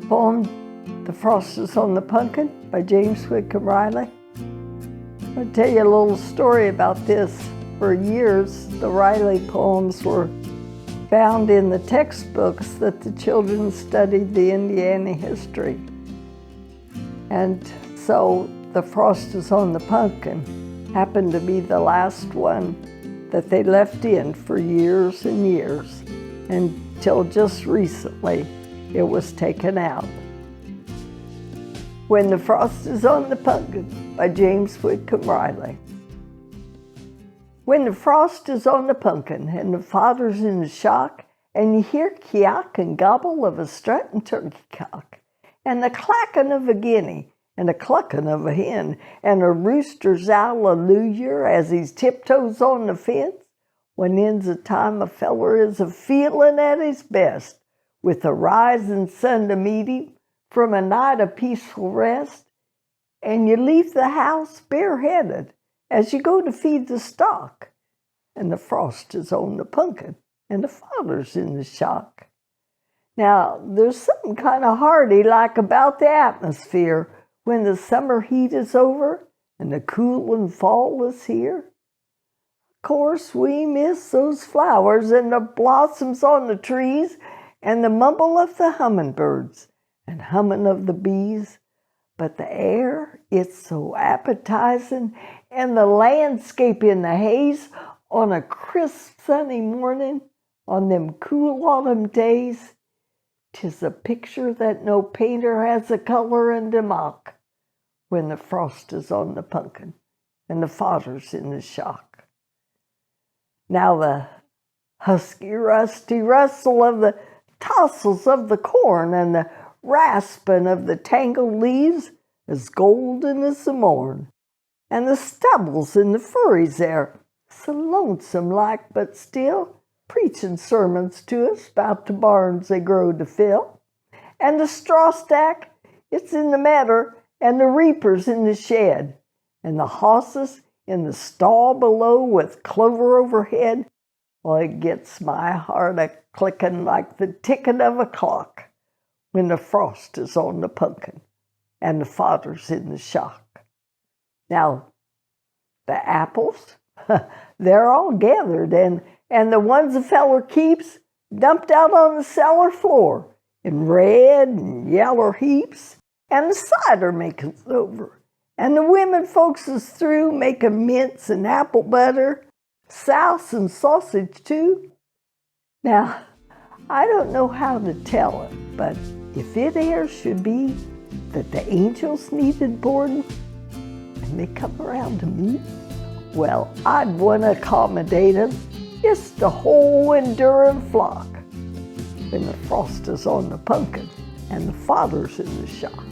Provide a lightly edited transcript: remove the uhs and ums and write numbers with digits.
Poem, The Frost is on the Punkin by James Whitcomb Riley. I'll tell you a little story about this. For years, the Riley poems were found in the textbooks that the children studied the Indiana history. And so The Frost is on the Punkin happened to be the last one that they left in for years and years, until just recently it was taken out. When the Frost is on the Punkin by James Whitcomb Riley. When the frost is on the punkin and the fodder's in the shock, and you hear kiak and gobble of a strutting turkey cock, and the clacking of a guinea, and the clucking of a hen, and a rooster's hallelujah as he tiptoes on the fence, when in's the time a feller is a-feelin' at his best, with the rising sun to meet him from a night of peaceful rest, and you leave the house bareheaded as you go to feed the stock, and the frost is on the punkin and the fodder's in the shock. Now, there's something kind of hearty-like about the atmosphere when the summer heat is over and the coolin' fall is here. Of course, we miss those flowers and the blossoms on the trees and the mumble of the hummingbirds and humming of the bees. But the air, it's so appetizing, and the landscape in the haze on a crisp sunny morning, on them cool autumn days, 'tis a picture that no painter has the colorin' to mock, when the frost is on the punkin and the fodder's in the shock. Now the husky, rusty rustle of the tossels of the corn and the raspin' of the tangled leaves as golden as the morn, and the stubbles and the furries there, so lonesome like, but still preachin' sermons to us about the barns they grow to fill, and the straw stack, it's in the medder, and the reapers in the shed, and the hosses in the stall below with clover overhead. Well, it gets my heart a-clickin' like the tickin' of a clock when the frost is on the punkin and the fodder's in the shock. Now, the apples, they're all gathered, and the ones the feller keeps dumped out on the cellar floor in red and yeller heaps, and the cider making's over, and the women folks is through making mince and apple butter, souse and sausage too. Now, I don't know how to tell it, but if it e'er should be that the angels needed boarding and they come around to me, well, I'd want to accommodate 'em, just the whole enduring flock, when the frost is on the punkin and the fodder's in the shock.